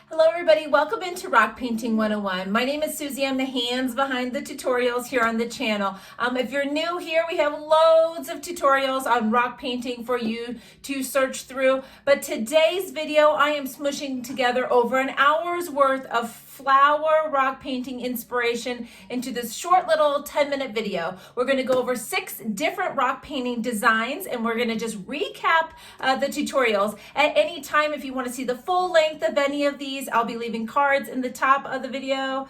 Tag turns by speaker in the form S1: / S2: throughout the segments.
S1: Hello everybody, welcome into Rock Painting 101. My name is Susie, I'm the hands behind the tutorials here on the channel. If you're new here, we have loads of tutorials on rock painting for you to search through. But today's video, I am smushing together over an hour's worth of flower rock painting inspiration into this short little 10-minute video. We're going to go over 6 different rock painting designs and we're going to just recap the tutorials. At any time, if you want to see the full length of any of these, I'll be leaving cards in the top of the video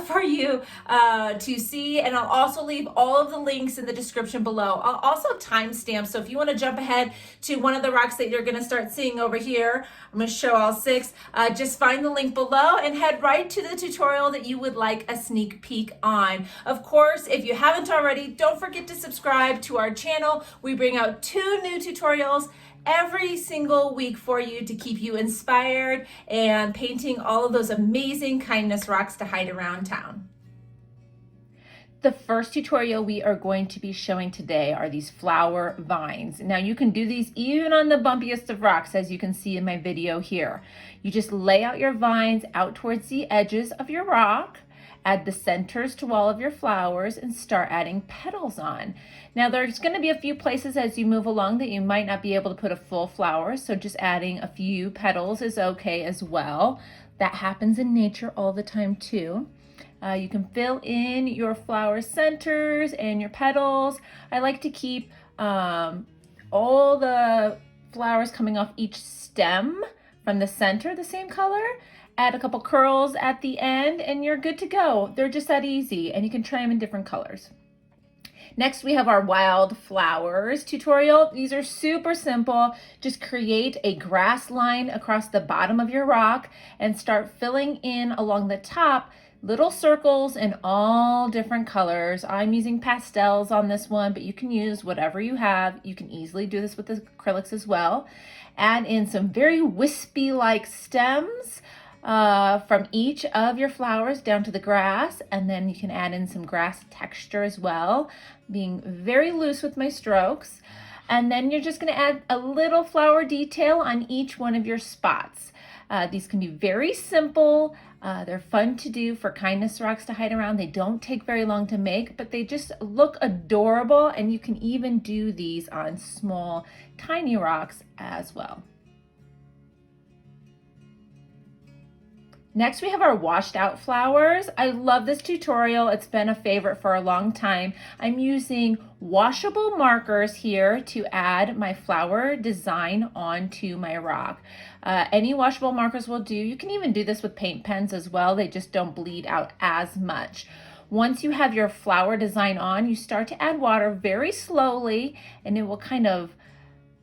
S1: for you to see, and I'll also leave all of the links in the description below. I'll also timestamp, so if you want to jump ahead to one of the rocks that you're going to start seeing over here, I'm going to show all 6, just find the link below and head right to the tutorial that you would like a sneak peek on. Of course, if you haven't already, don't forget to subscribe to our channel. We bring out 2 new tutorials every single week for you to keep you inspired and painting all of those amazing kindness rocks to hide around town. The first tutorial we are going to be showing today are these flower vines. Now you can do these even on the bumpiest of rocks, as you can see in my video here. You just lay out your vines out towards the edges of your rock, add the centers to all of your flowers, and start adding petals on. Now there's going to be a few places as you move along that you might not be able to put a full flower, so just adding a few petals is okay as well. That happens in nature all the time too. You can fill in your flower centers and your petals. I like to keep all the flowers coming off each stem from the center the same color. Add a couple curls at the end and you're good to go. They're just that easy, and you can try them in different colors. Next, we have our wildflowers tutorial. These are super simple. Just create a grass line across the bottom of your rock and start filling in along the top little circles in all different colors. I'm using pastels on this one, but you can use whatever you have. You can easily do this with the acrylics as well. Add in some very wispy-like stems from each of your flowers down to the grass, and then you can add in some grass texture as well, being very loose with my strokes. And then you're just going to add a little flower detail on each one of your spots. These can be very simple. They're fun to do for kindness rocks to hide around. They don't take very long to make, but they just look adorable, and you can even do these on small, tiny rocks as well. Next, we have our washed out flowers. I love this tutorial. It's been a favorite for a long time. I'm using washable markers here to add my flower design onto my rock. Any washable markers will do. You can even do this with paint pens as well. They just don't bleed out as much. Once you have your flower design on, you start to add water very slowly, and it will kind of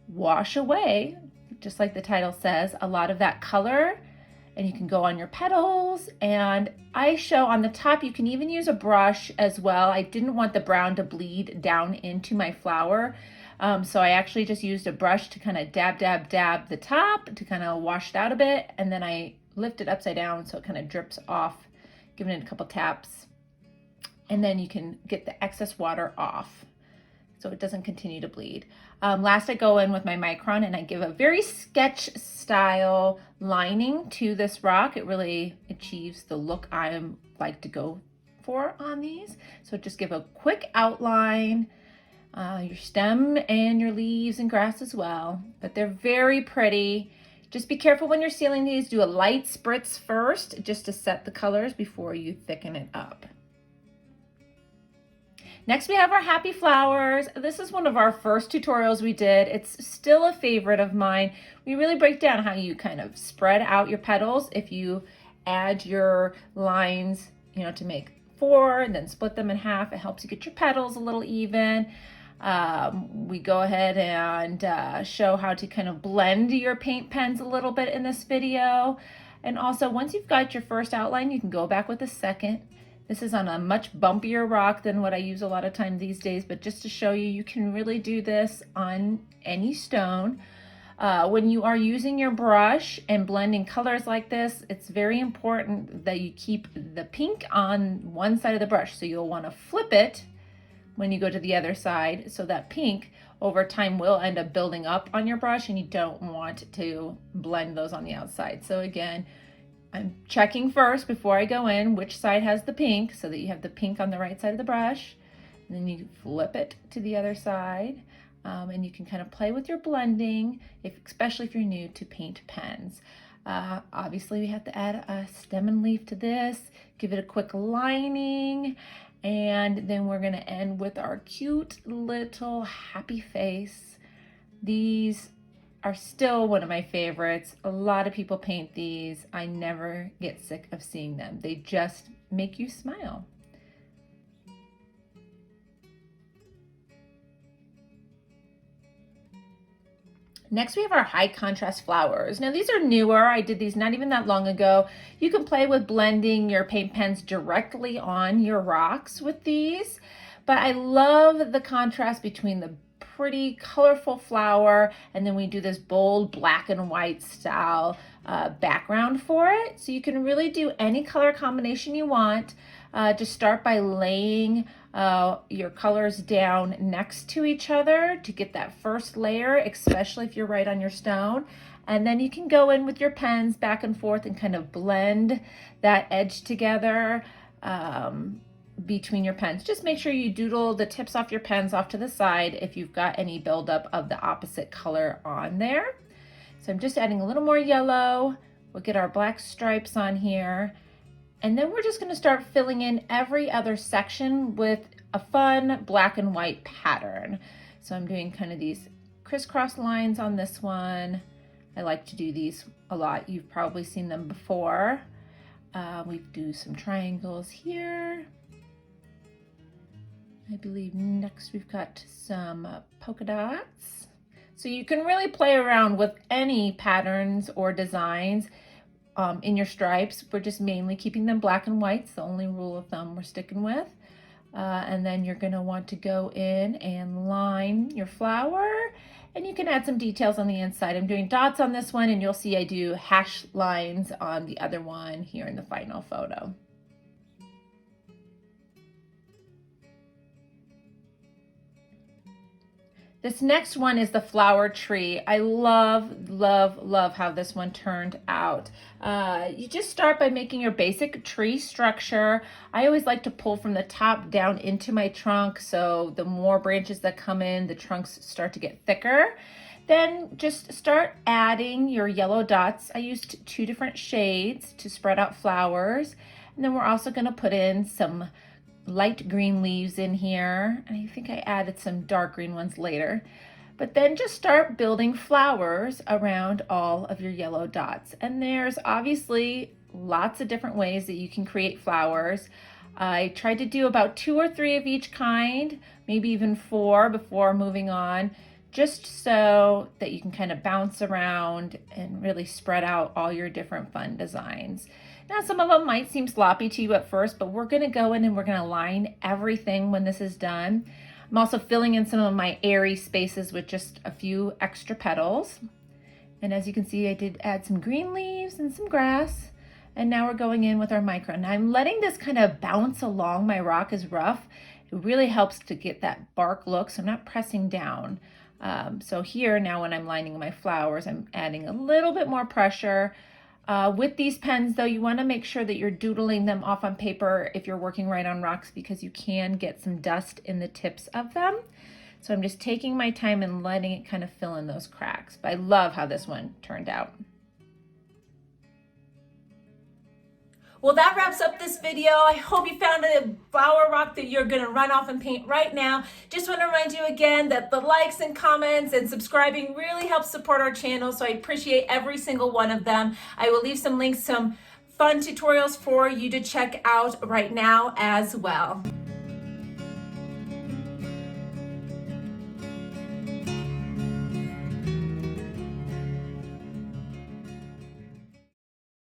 S1: wash away, just like the title says, a lot of that color. And you can go on your petals, and I show on the top, you can even use a brush as well. I didn't want the brown to bleed down into my flower, so I actually just used a brush to kind of dab the top to kind of wash it out a bit, and then I lift it upside down so it kind of drips off, giving it a couple taps, and then you can get the excess water off so it doesn't continue to bleed. Last, I go in with my micron and I give a very sketch style lining to this rock. It really achieves the look I like to go for on these. So just give a quick outline, your stem and your leaves and grass as well, but they're very pretty. Just be careful when you're sealing these. Do a light spritz first just to set the colors before you thicken it up. Next, we have our happy flowers. This is one of our first tutorials we did. It's still a favorite of mine. We really break down how you kind of spread out your petals. If you add your lines, to make 4 and then split them in half, it helps you get your petals a little even. We go ahead and show how to kind of blend your paint pens a little bit in this video. And also, once you've got your first outline, you can go back with a second. This is on a much bumpier rock than what I use a lot of time these days, but just to show you, you can really do this on any stone. When you are using your brush and blending colors like this, it's very important that you keep the pink on one side of the brush. So you'll want to flip it when you go to the other side, so that pink over time will end up building up on your brush, and you don't want to blend those on the outside. So again, I'm checking first before I go in which side has the pink, so that you have the pink on the right side of the brush. And then you flip it to the other side. And you can kind of play with your blending, especially if you're new to paint pens. Obviously we have to add a stem and leaf to this, give it a quick lining, and then we're gonna end with our cute little happy face. These are still one of my favorites. A lot of people paint these. I never get sick of seeing them. They just make you smile. Next, we have our high contrast flowers. Now these are newer. I did these not even that long ago. You can play with blending your paint pens directly on your rocks with these, but I love the contrast between the pretty colorful flower and then we do this bold black and white style background for it. So you can really do any color combination you want. Just start by laying your colors down next to each other to get that first layer, especially if you're right on your stone. And then you can go in with your pens back and forth and kind of blend that edge together between your pens. Just make sure you doodle the tips off your pens off to the side if you've got any buildup of the opposite color on there. So I'm just adding a little more yellow. We'll get our black stripes on here. And then we're just going to start filling in every other section with a fun black and white pattern. So I'm doing kind of these crisscross lines on this one. I like to do these a lot. You've probably seen them before. We do some triangles here. I believe next we've got some polka dots. So you can really play around with any patterns or designs in your stripes. We're just mainly keeping them black and white. It's the only rule of thumb we're sticking with. And then you're gonna want to go in and line your flower, and you can add some details on the inside. I'm doing dots on this one, and you'll see I do hash lines on the other one here in the final photo. This next one is the flower tree. I love, love, love how this one turned out. You just start by making your basic tree structure. I always like to pull from the top down into my trunk, so the more branches that come in, the trunks start to get thicker. Then just start adding your yellow dots. I used 2 different shades to spread out flowers. And then we're also gonna put in some light green leaves in here. I think I added some dark green ones later. But then just start building flowers around all of your yellow dots. And there's obviously lots of different ways that you can create flowers. I tried to do about 2 or 3 of each kind, maybe even 4 before moving on, just so that you can kind of bounce around and really spread out all your different fun designs. Now, some of them might seem sloppy to you at first, but we're gonna go in and we're gonna line everything when this is done. I'm also filling in some of my airy spaces with just a few extra petals. And as you can see, I did add some green leaves and some grass. And now we're going in with our micro. Now I'm letting this kind of bounce along my rock as rough. It really helps to get that bark look, so I'm not pressing down. So here now when I'm lining my flowers, I'm adding a little bit more pressure. With these pens though, you want to make sure that you're doodling them off on paper if you're working right on rocks, because you can get some dust in the tips of them. So I'm just taking my time and letting it kind of fill in those cracks. But I love how this one turned out.
S2: Well, that wraps up this video. I hope you found a flower rock that you're gonna run off and paint right now. Just want to remind you again that the likes and comments and subscribing really helps support our channel, so I appreciate every single one of them. I will leave some links, some fun tutorials for you to check out right now as well.